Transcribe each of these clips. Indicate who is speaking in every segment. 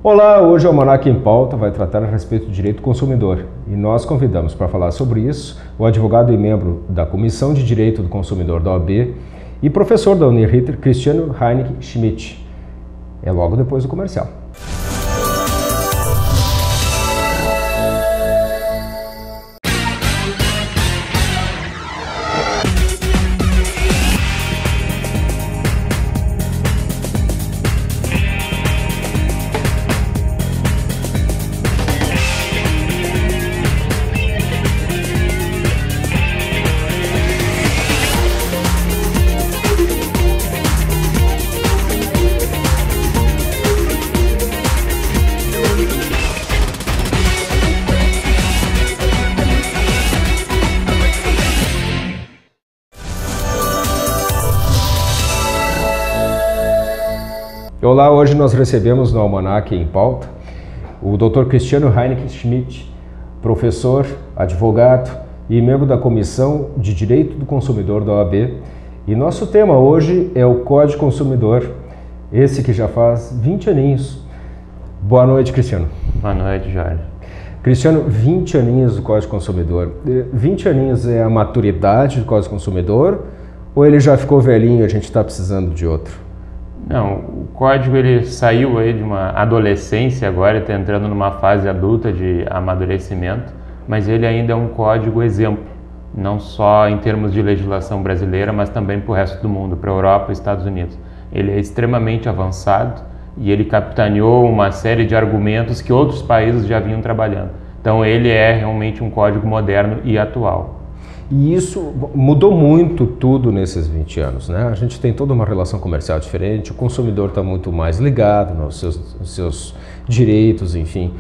Speaker 1: Olá, hoje o Almanac em Pauta vai tratar a respeito do direito do consumidor e nós convidamos para falar sobre isso o advogado e membro da Comissão de Direito do Consumidor da OAB e professor da Uniriter, Cristiano Heinrich Schmidt. É logo depois do comercial. Olá, hoje nós recebemos no Almanac em Pauta o Dr. Cristiano Heinrich Schmidt, professor, advogado e membro da Comissão de Direito do Consumidor da OAB. E nosso tema hoje é o Código Consumidor, esse que já faz 20 aninhos. Boa noite, Cristiano.
Speaker 2: Boa noite, Jorge.
Speaker 1: Cristiano, 20 aninhos do Código Consumidor. 20 aninhos é a maturidade do Código Consumidor ou ele já ficou velhinho e a gente está precisando de outro?
Speaker 2: Não, o código ele saiu aí de uma adolescência agora, está entrando numa fase adulta de amadurecimento, mas ele ainda é um código exemplo, não só em termos de legislação brasileira, mas também para o resto do mundo, para a Europa e Estados Unidos. Ele é extremamente avançado e ele capitaneou uma série de argumentos que outros países já vinham trabalhando. Então ele é realmente um código moderno e atual.
Speaker 1: E isso mudou muito tudo nesses 20 anos, né? A gente tem toda uma relação comercial diferente, o consumidor está muito mais ligado nos seus direitos, enfim.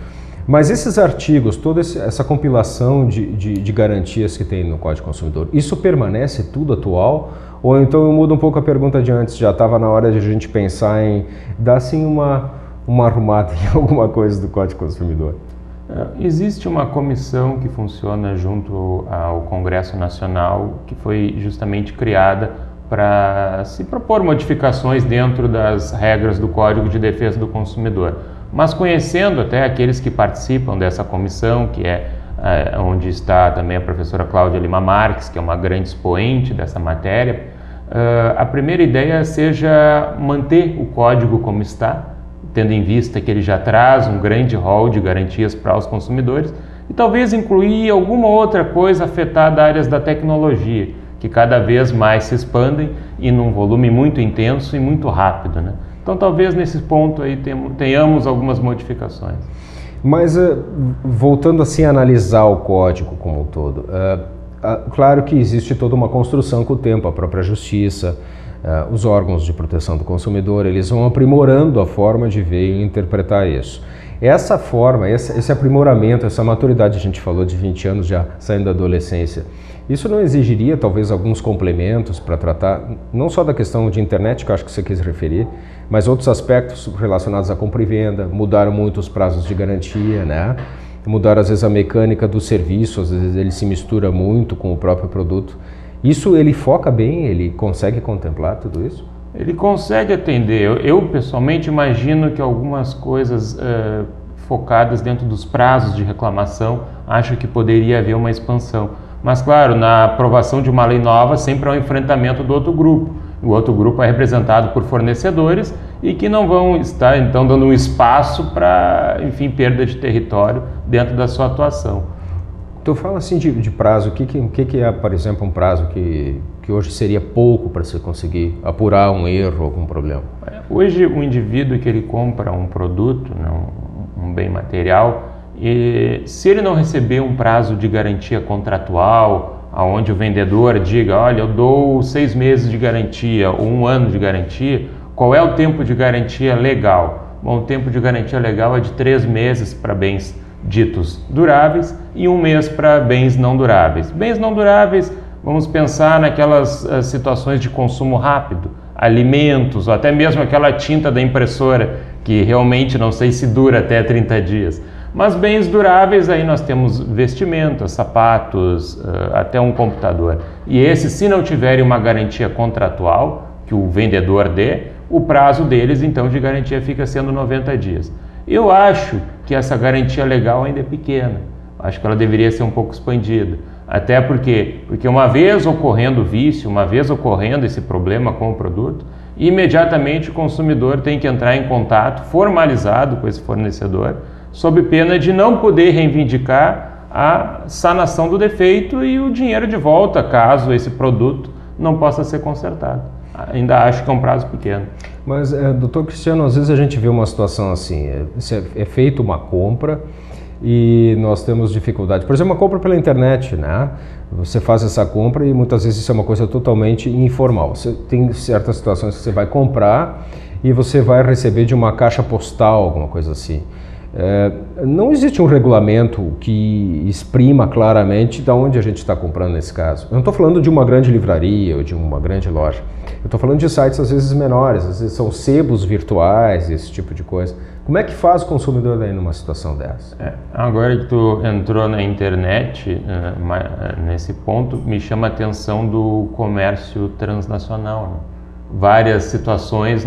Speaker 1: Mas esses artigos, toda essa compilação de garantias que tem no Código Consumidor, isso permanece tudo atual? Ou então eu mudo um pouco a pergunta de antes, já estava na hora de a gente pensar em dar assim uma arrumada em alguma coisa do Código Consumidor?
Speaker 2: Existe uma comissão que funciona junto ao Congresso Nacional que foi justamente criada para se propor modificações dentro das regras do Código de Defesa do Consumidor. Mas conhecendo até aqueles que participam dessa comissão, que é onde está também a professora Cláudia Lima Marques, que é uma grande expoente dessa matéria, a primeira ideia seja manter o código como está, tendo em vista que ele já traz um grande rol de garantias para os consumidores e talvez incluir alguma outra coisa afetada a áreas da tecnologia, que cada vez mais se expandem e num volume muito intenso e muito rápido, né? Então talvez nesse ponto aí tenhamos algumas modificações.
Speaker 1: Mas voltando assim a analisar o código como um todo, claro que existe toda uma construção com o tempo, a própria justiça, os órgãos de proteção do consumidor, eles vão aprimorando a forma de ver e interpretar isso. Essa forma, esse aprimoramento, essa maturidade, a gente falou de 20 anos já saindo da adolescência, isso não exigiria talvez alguns complementos para tratar, não só da questão de internet, que eu acho que você quis referir, mas outros aspectos relacionados à compra e venda, mudaram muito os prazos de garantia, né? Mudaram às vezes a mecânica do serviço, às vezes ele se mistura muito com o próprio produto. Isso ele foca bem, ele consegue contemplar tudo isso?
Speaker 2: Ele consegue atender. Eu pessoalmente imagino que algumas coisas focadas dentro dos prazos de reclamação, acho que poderia haver uma expansão. Mas claro, na aprovação de uma lei nova sempre há um enfrentamento do outro grupo. O outro grupo é representado por fornecedores e que não vão estar então dando um espaço para, enfim, perda de território dentro da sua atuação.
Speaker 1: Tu fala assim de prazo, o que é, por exemplo, um prazo que hoje seria pouco para você conseguir apurar um erro, algum problema?
Speaker 2: Hoje o indivíduo que ele compra um produto, um bem material, e se ele não receber um prazo de garantia contratual, onde o vendedor diga, olha, eu dou 6 meses de garantia ou 1 ano de garantia, qual é o tempo de garantia legal? Bom, o tempo de garantia legal é de 3 meses para bens ditos duráveis e 1 mês para bens não duráveis. Bens não duráveis, vamos pensar naquelas situações de consumo rápido, alimentos, ou até mesmo aquela tinta da impressora, que realmente não sei se dura até 30 dias. Mas bens duráveis, aí nós temos vestimentas, sapatos, até um computador. E esses, se não tiverem uma garantia contratual, que o vendedor dê, o prazo deles, então, de garantia fica sendo 90 dias. Eu acho que essa garantia legal ainda é pequena. Acho que ela deveria ser um pouco expandida. Até porque uma vez ocorrendo o vício, uma vez ocorrendo esse problema com o produto, imediatamente o consumidor tem que entrar em contato formalizado com esse fornecedor, sob pena de não poder reivindicar a sanação do defeito e o dinheiro de volta, caso esse produto não possa ser consertado. Ainda acho que é um prazo pequeno.
Speaker 1: Mas, doutor Cristiano, às vezes a gente vê uma situação assim, é feita uma compra e nós temos dificuldade. Por exemplo, uma compra pela internet, né? Você faz essa compra e muitas vezes isso é uma coisa totalmente informal. Você tem certas situações que você vai comprar e você vai receber de uma caixa postal, alguma coisa assim. Não existe um regulamento que exprima claramente de onde a gente está comprando nesse caso. Eu não estou falando de uma grande livraria ou de uma grande loja. Eu estou falando de sites às vezes menores, às vezes são sebos virtuais, esse tipo de coisa. Como é que faz o consumidor aí numa situação dessa?
Speaker 2: Agora que tu entrou na internet, nesse ponto, me chama a atenção do comércio transnacional, né? Várias situações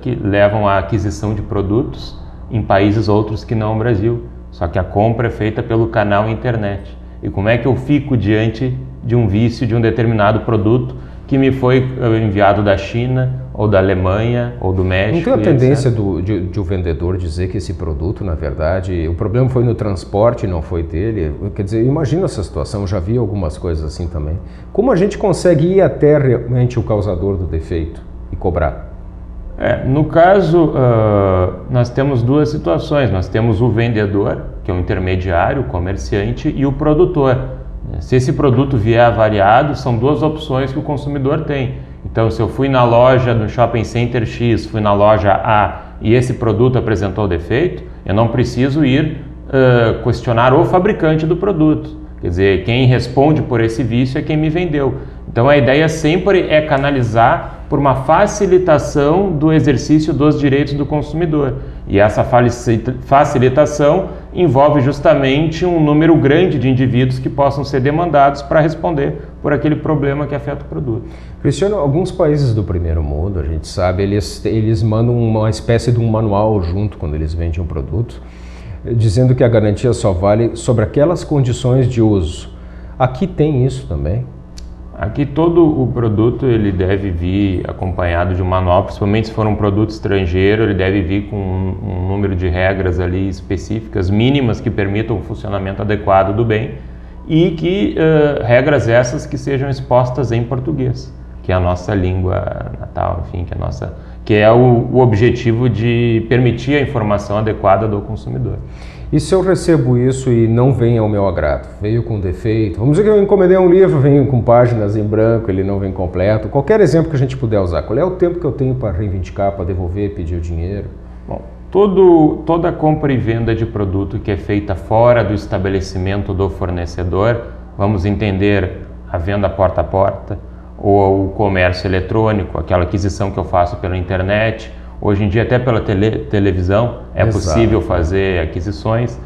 Speaker 2: que levam à aquisição de produtos em países outros que não o Brasil. Só que a compra é feita pelo canal internet. E como é que eu fico diante de um vício de um determinado produto que me foi enviado da China, ou da Alemanha, ou do México?
Speaker 1: Não tem a tendência de o vendedor dizer que esse produto, na verdade, o problema foi no transporte, não foi dele? Quer dizer, imagina essa situação, eu já vi algumas coisas assim também. Como a gente consegue ir até realmente o causador do defeito e cobrar?
Speaker 2: No caso, nós temos duas situações. Nós temos o vendedor, que é o intermediário, o comerciante, e o produtor. Se esse produto vier avariado, são duas opções que o consumidor tem. Então, se eu fui na loja do Shopping Center X, fui na loja A e esse produto apresentou defeito, eu não preciso ir questionar o fabricante do produto. Quer dizer, quem responde por esse vício é quem me vendeu. Então, a ideia sempre é canalizar por uma facilitação do exercício dos direitos do consumidor. E essa facilitação envolve justamente um número grande de indivíduos que possam ser demandados para responder por aquele problema que afeta o produto.
Speaker 1: Cristiano, alguns países do primeiro mundo, a gente sabe, eles mandam uma espécie de um manual junto quando eles vendem um produto, dizendo que a garantia só vale sobre aquelas condições de uso. Aqui tem isso também?
Speaker 2: Aqui todo o produto ele deve vir acompanhado de um manual, principalmente se for um produto estrangeiro, ele deve vir com um número de regras ali específicas, mínimas, que permitam o funcionamento adequado do bem e que regras essas que sejam expostas em português, que é a nossa língua natal, enfim, que é o objetivo de permitir a informação adequada do consumidor.
Speaker 1: E se eu recebo isso e não vem ao meu agrado? Veio com defeito? Vamos dizer que eu encomendei um livro, vem com páginas em branco, ele não vem completo. Qualquer exemplo que a gente puder usar. Qual é o tempo que eu tenho para reivindicar, para devolver, pedir o dinheiro?
Speaker 2: Bom, toda compra e venda de produto que é feita fora do estabelecimento do fornecedor, vamos entender a venda porta a porta, ou o comércio eletrônico, aquela aquisição que eu faço pela internet. Hoje em dia, até pela televisão, é possível fazer aquisições.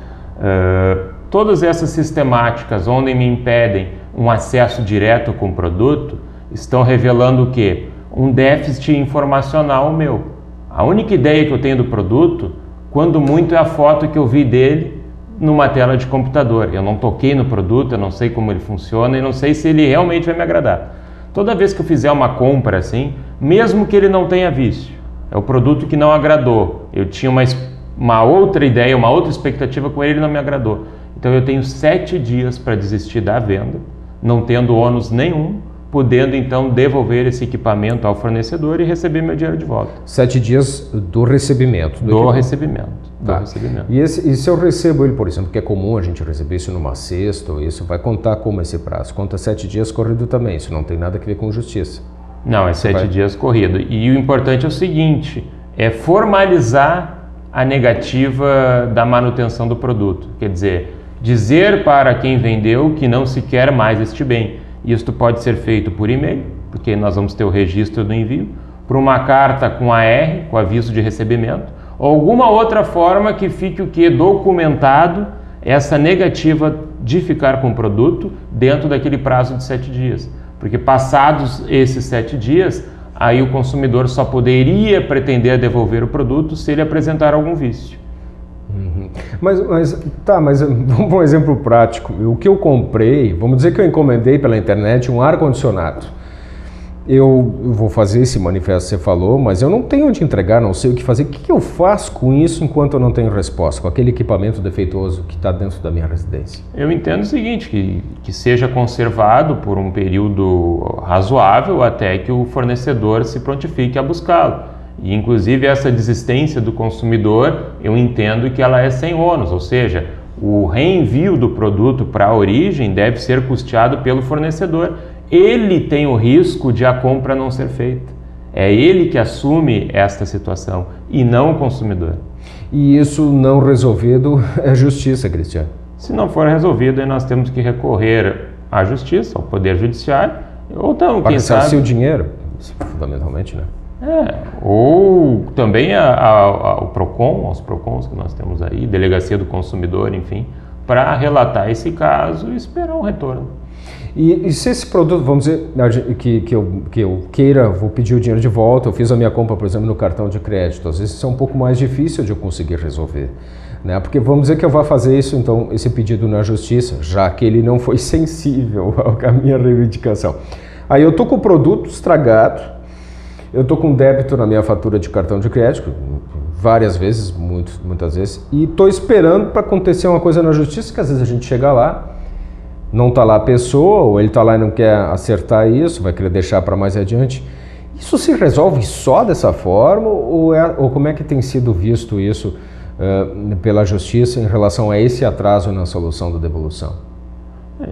Speaker 2: Todas essas sistemáticas onde me impedem um acesso direto com o produto estão revelando o quê? Um déficit informacional meu. A única ideia que eu tenho do produto, quando muito, é a foto que eu vi dele numa tela de computador. Eu não toquei no produto, eu não sei como ele funciona e não sei se ele realmente vai me agradar. Toda vez que eu fizer uma compra assim, mesmo que ele não tenha vício, é o produto que não agradou. Eu tinha uma outra ideia, uma outra expectativa com ele, ele não me agradou. Então eu tenho 7 dias para desistir da venda, não tendo ônus nenhum, podendo então devolver esse equipamento ao fornecedor e receber meu dinheiro de volta.
Speaker 1: 7 dias do recebimento.
Speaker 2: Do recebimento.
Speaker 1: E se eu recebo ele, por exemplo, que é comum a gente receber isso numa sexta, ou isso vai contar como esse prazo? Conta 7 dias corrido também, isso não tem nada a ver com justiça.
Speaker 2: Não, é 7 dias corrido. E o importante é o seguinte, é formalizar a negativa da manutenção do produto. Quer dizer para quem vendeu que não se quer mais este bem. Isto pode ser feito por e-mail, porque nós vamos ter o registro do envio, por uma carta com AR, com aviso de recebimento, ou alguma outra forma que fique o quê? Documentado essa negativa de ficar com o produto dentro daquele prazo de 7 dias. Porque passados esses 7 dias, aí o consumidor só poderia pretender devolver o produto se ele apresentar algum vício.
Speaker 1: Mas vamos para um exemplo prático. O que eu comprei, vamos dizer que eu encomendei pela internet um ar-condicionado. Eu vou fazer esse manifesto que você falou, mas eu não tenho onde entregar, não sei o que fazer. O que eu faço com isso enquanto eu não tenho resposta, com aquele equipamento defeituoso que está dentro da minha residência?
Speaker 2: Eu entendo o seguinte, que seja conservado por um período razoável até que o fornecedor se prontifique a buscá-lo. E, inclusive, essa desistência do consumidor, eu entendo que ela é sem ônus, ou seja, o reenvio do produto para a origem deve ser custeado pelo fornecedor. Ele tem o risco de a compra não ser feita. É ele que assume esta situação e não o consumidor.
Speaker 1: E isso não resolvido é justiça, Cristiano?
Speaker 2: Se não for resolvido, aí nós temos que recorrer à justiça, ao Poder Judiciário, ou então, quem sabe...
Speaker 1: Para o dinheiro, fundamentalmente, né?
Speaker 2: Ou também ao PROCON, aos PROCONs que nós temos aí, Delegacia do Consumidor, enfim, para relatar esse caso e esperar um retorno.
Speaker 1: E se esse produto, vamos dizer, que eu queira, vou pedir o dinheiro de volta, eu fiz a minha compra, por exemplo, no cartão de crédito, às vezes isso é um pouco mais difícil de eu conseguir resolver, né? Porque vamos dizer que eu vou fazer isso, então, esse pedido na justiça, já que ele não foi sensível à minha reivindicação. Aí eu estou com o produto estragado, eu estou com débito na minha fatura de cartão de crédito, várias vezes, muitas vezes, e estou esperando para acontecer uma coisa na justiça, que às vezes a gente chega lá, não está lá a pessoa, ou ele está lá e não quer acertar isso, vai querer deixar para mais adiante. Isso se resolve só dessa forma, ou como é que tem sido visto isso pela justiça em relação a esse atraso na solução da devolução?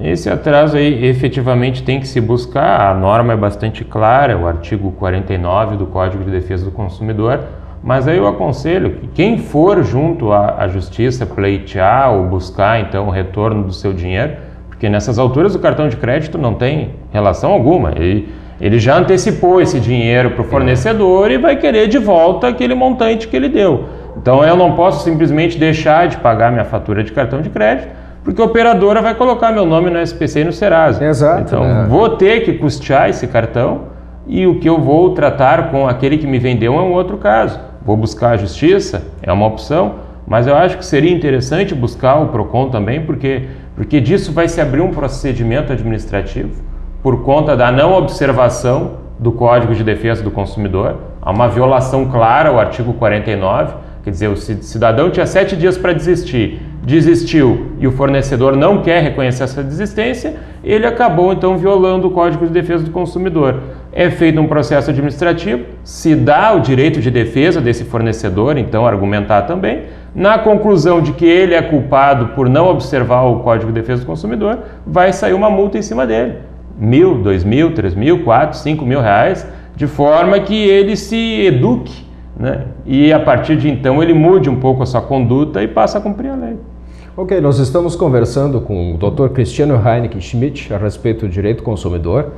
Speaker 2: Esse atraso aí efetivamente tem que se buscar, a norma é bastante clara, o artigo 49 do Código de Defesa do Consumidor, mas aí eu aconselho que quem for junto à justiça pleitear ou buscar então o retorno do seu dinheiro, porque nessas alturas o cartão de crédito não tem relação alguma, ele já antecipou esse dinheiro para o fornecedor e vai querer de volta aquele montante que ele deu. Então eu não posso simplesmente deixar de pagar minha fatura de cartão de crédito, porque a operadora vai colocar meu nome no SPC e no Serasa.
Speaker 1: Exato.
Speaker 2: Então vou ter que custear esse cartão e o que eu vou tratar com aquele que me vendeu é um outro caso. Vou buscar a justiça, é uma opção, mas eu acho que seria interessante buscar o PROCON também, porque disso vai se abrir um procedimento administrativo por conta da não observação do Código de Defesa do Consumidor. Há uma violação clara ao artigo 49, quer dizer, o cidadão tinha 7 dias para desistir, desistiu e o fornecedor não quer reconhecer essa desistência, ele acabou então violando o Código de Defesa do Consumidor. É feito um processo administrativo, se dá o direito de defesa desse fornecedor, então argumentar também, na conclusão de que ele é culpado por não observar o Código de Defesa do Consumidor, vai sair uma multa em cima dele, R$1.000, R$2.000, R$3.000, R$4.000, R$5.000, de forma que ele se eduque, né? E a partir de então ele mude um pouco a sua conduta e passe a cumprir a lei.
Speaker 1: Ok, nós estamos conversando com o Dr. Cristiano Heineken Schmidt a respeito do direito do consumidor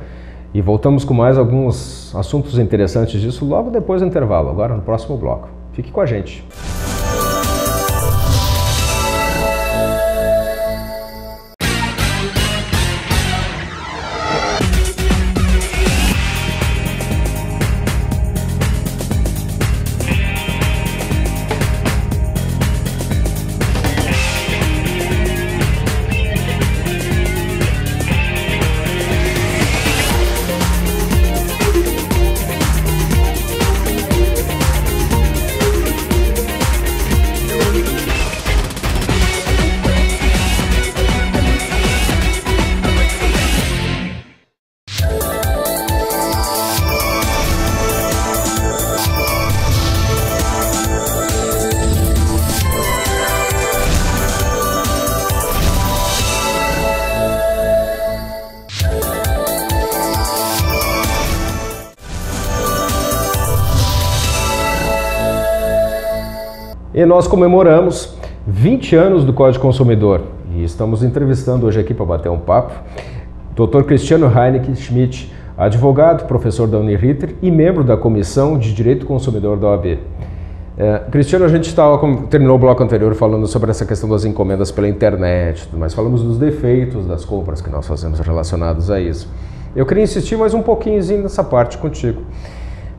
Speaker 1: e voltamos com mais alguns assuntos interessantes disso logo depois do intervalo, agora no próximo bloco. Fique com a gente. E nós comemoramos 20 anos do Código Consumidor e estamos entrevistando hoje aqui para bater um papo Dr. Cristiano Heineken Schmidt, advogado, professor da Uniriter e membro da Comissão de Direito do Consumidor da OAB. Cristiano, a gente terminou o bloco anterior falando sobre essa questão das encomendas pela internet, mas falamos dos defeitos das compras que nós fazemos relacionados a isso. Eu queria insistir mais um pouquinho nessa parte contigo.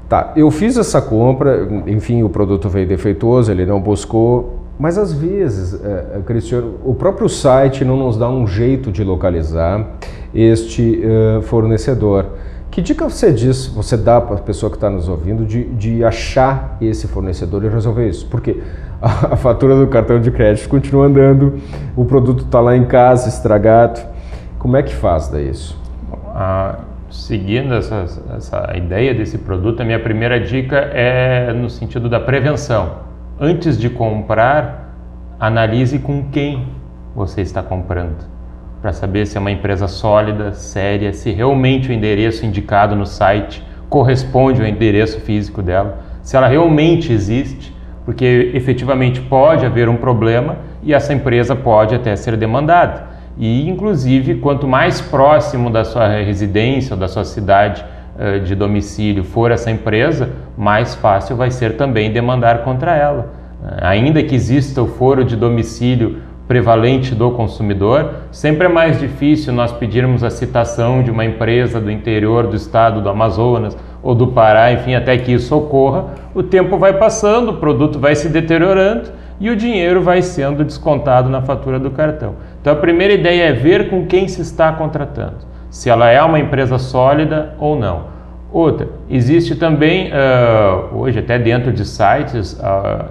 Speaker 1: Tá, eu fiz essa compra, enfim, o produto veio defeituoso, ele não buscou, Mas às vezes, Cristiano, o próprio site não nos dá um jeito de localizar este fornecedor. Que dica você dá para a pessoa que está nos ouvindo de achar esse fornecedor e resolver isso? Porque a fatura do cartão de crédito continua andando, o produto está lá em casa, estragado. Como é que faz daí isso?
Speaker 2: Seguindo essa ideia desse produto, a minha primeira dica é no sentido da prevenção. Antes de comprar, analise com quem você está comprando, para saber se é uma empresa sólida, séria, se realmente o endereço indicado no site corresponde ao endereço físico dela, se ela realmente existe, porque efetivamente pode haver um problema e essa empresa pode até ser demandada. E, inclusive, quanto mais próximo da sua residência ou da sua cidade de domicílio for essa empresa, mais fácil vai ser também demandar contra ela. Ainda que exista o foro de domicílio prevalente do consumidor, sempre é mais difícil nós pedirmos a citação de uma empresa do interior do estado do Amazonas ou do Pará, enfim, até que isso ocorra. O tempo vai passando, o produto vai se deteriorando e o dinheiro vai sendo descontado na fatura do cartão. Então a primeira ideia é ver com quem se está contratando, se ela é uma empresa sólida ou não. Outra, existe também, hoje até dentro de sites,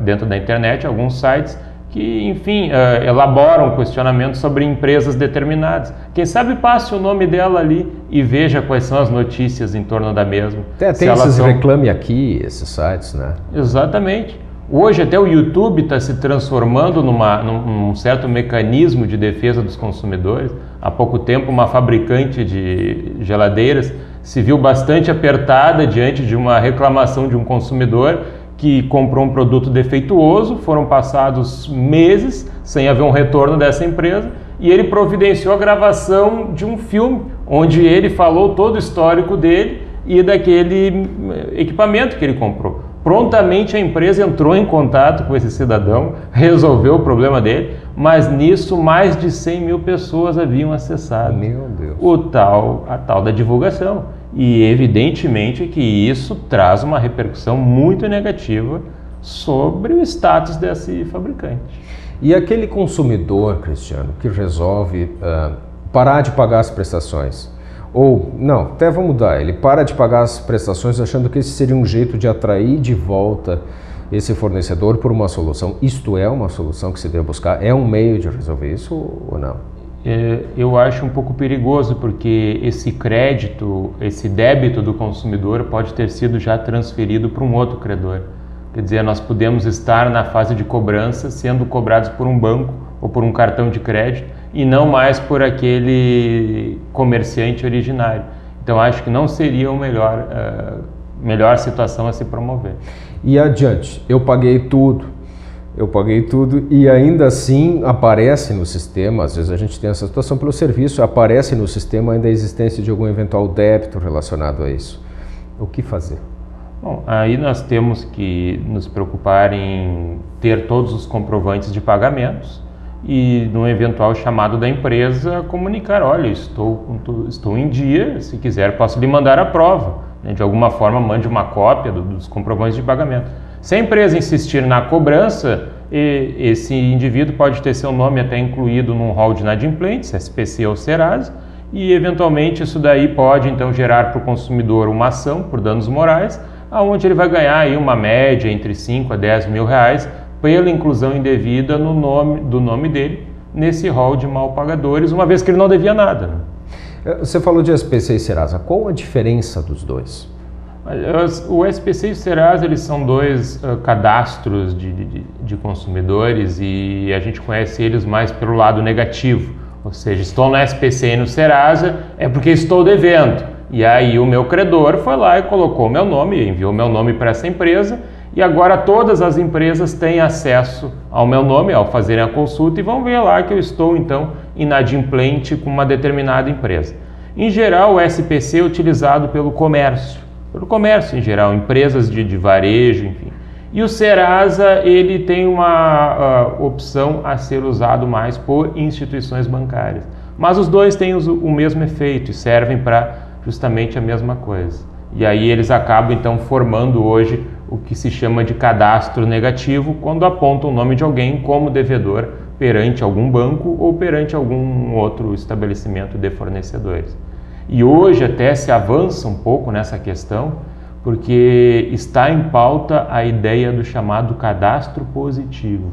Speaker 2: dentro da internet, alguns sites que, enfim, elaboram questionamentos sobre empresas determinadas. Quem sabe passe o nome dela ali e veja quais são as notícias em torno da mesma.
Speaker 1: Tem esses reclame aqui, esses sites, né?
Speaker 2: Exatamente. Hoje até o YouTube está se transformando num certo mecanismo de defesa dos consumidores. Há pouco tempo uma fabricante de geladeiras se viu bastante apertada diante de uma reclamação de um consumidor que comprou um produto defeituoso. Foram passados meses sem haver um retorno dessa empresa e ele providenciou a gravação de um filme onde ele falou todo o histórico dele e daquele equipamento que ele comprou. Prontamente a empresa entrou em contato com esse cidadão, resolveu o problema dele, mas nisso mais de 100 mil pessoas haviam acessado.
Speaker 1: Meu Deus.
Speaker 2: A tal da divulgação. E evidentemente que isso traz uma repercussão muito negativa sobre o status desse fabricante.
Speaker 1: E aquele consumidor, Cristiano, que resolve parar de pagar as prestações? Ou, não, até vamos mudar, ele para de pagar as prestações achando que esse seria um jeito de atrair de volta esse fornecedor por uma solução. Isto é uma solução que se deve buscar? É um meio de resolver isso ou não?
Speaker 2: Eu acho um pouco perigoso, porque esse crédito, esse débito do consumidor pode ter sido já transferido para um outro credor. Quer dizer, nós podemos estar na fase de cobrança sendo cobrados por um banco ou por um cartão de crédito e não mais por aquele comerciante originário. Então acho que não seria a melhor situação a se promover.
Speaker 1: E adiante, eu paguei tudo e ainda assim aparece no sistema, às vezes a gente tem essa situação pelo serviço, aparece no sistema ainda a existência de algum eventual débito relacionado a isso. O que fazer?
Speaker 2: Bom, aí nós temos que nos preocupar em ter todos os comprovantes de pagamentos e, num eventual chamado da empresa, comunicar: olha, estou em dia, se quiser posso lhe mandar a prova. De alguma forma mande uma cópia dos comprovantes de pagamento. Se a empresa insistir na cobrança, esse indivíduo pode ter seu nome até incluído num rol de inadimplentes, SPC ou Serasa, e eventualmente isso daí pode então gerar para o consumidor uma ação por danos morais, onde ele vai ganhar aí uma média entre 5 a 10 mil reais pela inclusão indevida do nome dele nesse rol de mal pagadores, uma vez que ele não devia nada.
Speaker 1: Você falou de SPC e Serasa, qual a diferença dos dois?
Speaker 2: O SPC e o Serasa, eles são dois cadastros de consumidores e a gente conhece eles mais pelo lado negativo, ou seja, estou no SPC e no Serasa é porque estou devendo. E aí o meu credor foi lá e colocou meu nome, enviou meu nome para essa empresa e agora todas as empresas têm acesso ao meu nome ao fazerem a consulta e vão ver lá que eu estou então inadimplente com uma determinada empresa. Em geral, o SPC é utilizado pelo comércio em geral, empresas de varejo, enfim. E o Serasa, ele tem uma opção a ser usado mais por instituições bancárias. Mas os dois têm o mesmo efeito e servem para justamente a mesma coisa. E aí eles acabam então formando hoje o que se chama de cadastro negativo, quando aponta o nome de alguém como devedor perante algum banco ou perante algum outro estabelecimento de fornecedores. E hoje até se avança um pouco nessa questão, porque está em pauta a ideia do chamado cadastro positivo.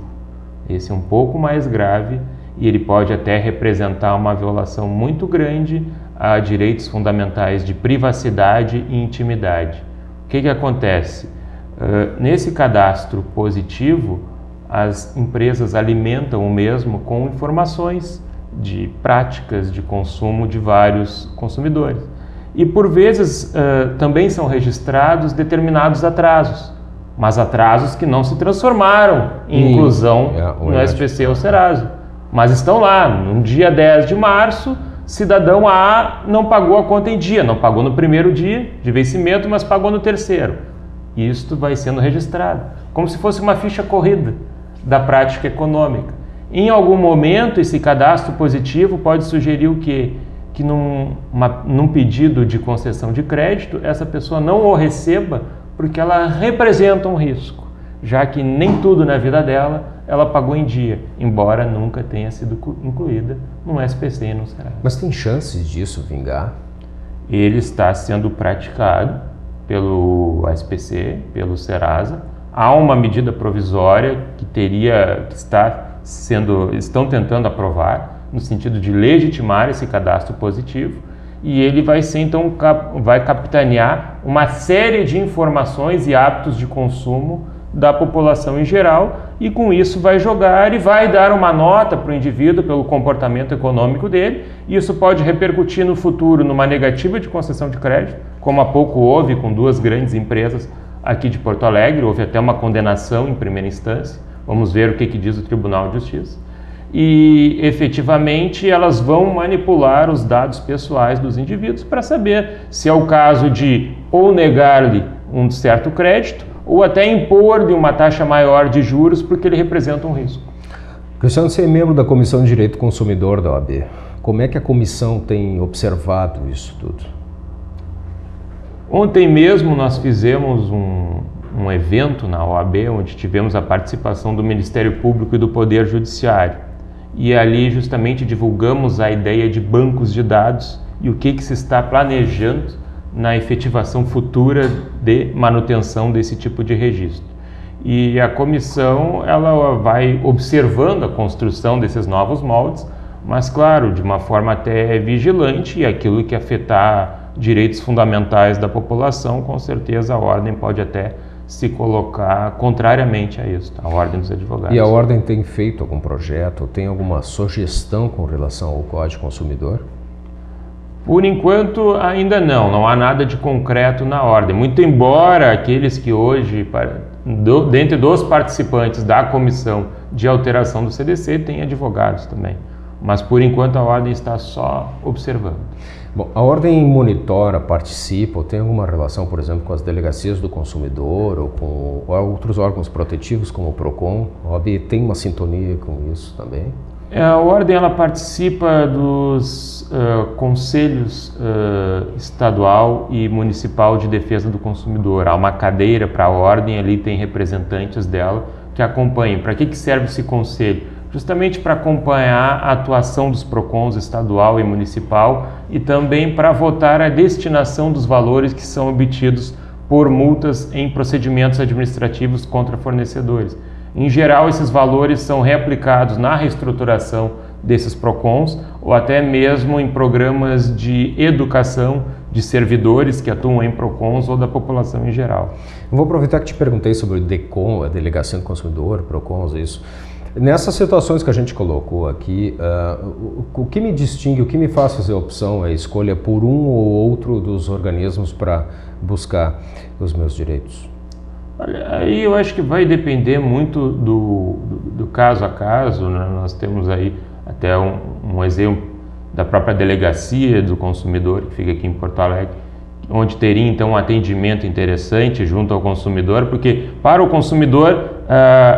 Speaker 2: Esse é um pouco mais grave e ele pode até representar uma violação muito grande a direitos fundamentais de privacidade e intimidade. O que acontece? Nesse cadastro positivo, as empresas alimentam o mesmo com informações de práticas de consumo de vários consumidores. E por vezes também são registrados determinados atrasos, mas atrasos que não se transformaram em inclusão no SPC ou Serasa. Mas estão lá, no dia 10 de março, cidadão A não pagou a conta em dia, não pagou no primeiro dia de vencimento, mas pagou no terceiro. E isto vai sendo registrado, como se fosse uma ficha corrida da prática econômica. Em algum momento, esse cadastro positivo pode sugerir o quê? Que num pedido de concessão de crédito, essa pessoa não o receba porque ela representa um risco, já que nem tudo na vida dela ela pagou em dia, embora nunca tenha sido incluída no SPC e no Serasa.
Speaker 1: Mas tem chances disso vingar?
Speaker 2: Ele está sendo praticado pelo SPC, pelo Serasa. Há uma medida provisória que estão tentando aprovar, no sentido de legitimar esse cadastro positivo, e ele vai ser, então, vai capitanear uma série de informações e hábitos de consumo da população em geral, e com isso vai jogar e vai dar uma nota para o indivíduo pelo comportamento econômico dele, e isso pode repercutir no futuro numa negativa de concessão de crédito, como há pouco houve com duas grandes empresas aqui de Porto Alegre, houve até uma condenação em primeira instância, vamos ver o que diz o Tribunal de Justiça, e efetivamente elas vão manipular os dados pessoais dos indivíduos para saber se é o caso de ou negar-lhe um certo crédito, ou até impor-lhe uma taxa maior de juros porque ele representa um risco.
Speaker 1: Cristiano, você é membro da Comissão de Direito do Consumidor da OAB. Como é que a comissão tem observado isso tudo?
Speaker 2: Ontem mesmo nós fizemos um evento na OAB, onde tivemos a participação do Ministério Público e do Poder Judiciário. E ali justamente divulgamos a ideia de bancos de dados e o que se está planejando na efetivação futura de manutenção desse tipo de registro. E a comissão ela vai observando a construção desses novos moldes, mas claro, de uma forma até vigilante, e aquilo que afetar direitos fundamentais da população, com certeza a ordem pode até se colocar contrariamente a isso, a ordem dos advogados.
Speaker 1: E a ordem tem feito algum projeto, tem alguma sugestão com relação ao Código Consumidor?
Speaker 2: Por enquanto ainda não há nada de concreto na ordem, muito embora aqueles que hoje, dentre dos participantes da comissão de alteração do CDC, tem advogados também, mas por enquanto a ordem está só observando.
Speaker 1: Bom, a ordem monitora, participa, ou tem alguma relação, por exemplo, com as delegacias do consumidor ou com outros órgãos protetivos como o PROCON? A OAB tem uma sintonia com isso também?
Speaker 2: A ordem ela participa dos conselhos estadual e municipal de defesa do consumidor. Há uma cadeira para a ordem, ali tem representantes dela que acompanham. Para que serve esse conselho? Justamente para acompanhar a atuação dos PROCONs estadual e municipal e também para votar a destinação dos valores que são obtidos por multas em procedimentos administrativos contra fornecedores. Em geral, esses valores são reaplicados na reestruturação desses PROCONs ou até mesmo em programas de educação de servidores que atuam em PROCONs ou da população em geral.
Speaker 1: Eu vou aproveitar que te perguntei sobre o DECOM, a Delegacia do Consumidor, PROCONs, isso. Nessas situações que a gente colocou aqui, o que me distingue, o que me faz fazer a opção, a escolha por um ou outro dos organismos para buscar os meus direitos?
Speaker 2: Olha, aí eu acho que vai depender muito do caso a caso, né? Nós temos aí até um exemplo da própria Delegacia do Consumidor, que fica aqui em Porto Alegre, onde teria então um atendimento interessante junto ao consumidor, porque para o consumidor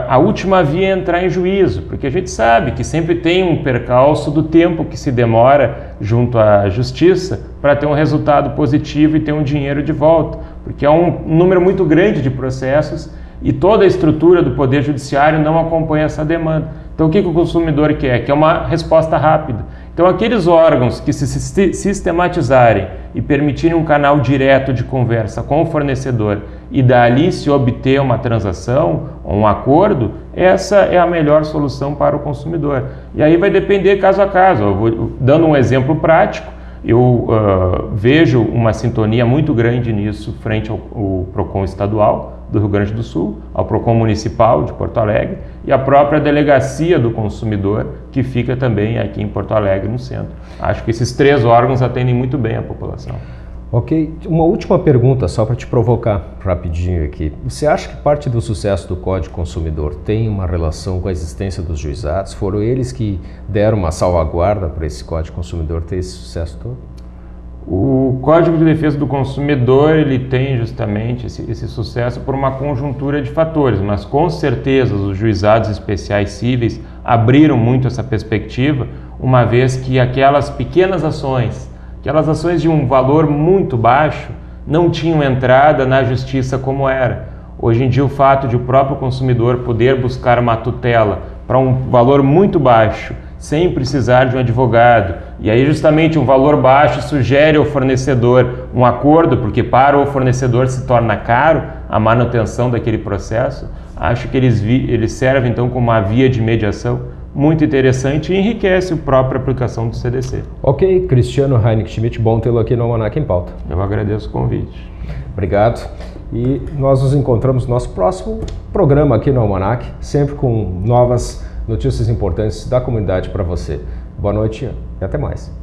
Speaker 2: a última via é entrar em juízo, porque a gente sabe que sempre tem um percalço do tempo que se demora junto à justiça para ter um resultado positivo e ter um dinheiro de volta. porque é um número muito grande de processos e toda a estrutura do Poder Judiciário não acompanha essa demanda. Então o que o consumidor quer? Quer uma resposta rápida. Então aqueles órgãos que se sistematizarem e permitirem um canal direto de conversa com o fornecedor e dali se obter uma transação ou um acordo, essa é a melhor solução para o consumidor. E aí vai depender caso a caso. Dando um exemplo prático, eu vejo uma sintonia muito grande nisso frente ao PROCON estadual do Rio Grande do Sul, ao PROCON municipal de Porto Alegre e a própria Delegacia do Consumidor, que fica também aqui em Porto Alegre, no centro. Acho que esses 3 órgãos atendem muito bem a população.
Speaker 1: Ok, uma última pergunta só para te provocar rapidinho aqui. Você acha que parte do sucesso do Código Consumidor tem uma relação com a existência dos juizados? Foram eles que deram uma salvaguarda para esse Código Consumidor ter esse sucesso todo?
Speaker 2: O Código de Defesa do Consumidor ele tem justamente esse sucesso por uma conjuntura de fatores, mas com certeza os juizados especiais cíveis abriram muito essa perspectiva, uma vez que aquelas pequenas ações, aquelas ações de um valor muito baixo, não tinham entrada na justiça como era. Hoje em dia o fato de o próprio consumidor poder buscar uma tutela para um valor muito baixo, sem precisar de um advogado, e aí justamente um valor baixo sugere ao fornecedor um acordo, porque para o fornecedor se torna caro a manutenção daquele processo, acho que eles servem então como uma via de mediação muito interessante e enriquece a própria aplicação do CDC.
Speaker 1: Ok, Cristiano Heineck Schmidt, bom tê-lo aqui no Almanac em Pauta.
Speaker 2: Eu agradeço o convite.
Speaker 1: Obrigado. E nós nos encontramos no nosso próximo programa aqui no Almanac, sempre com novas notícias importantes da comunidade para você. Boa noite e até mais.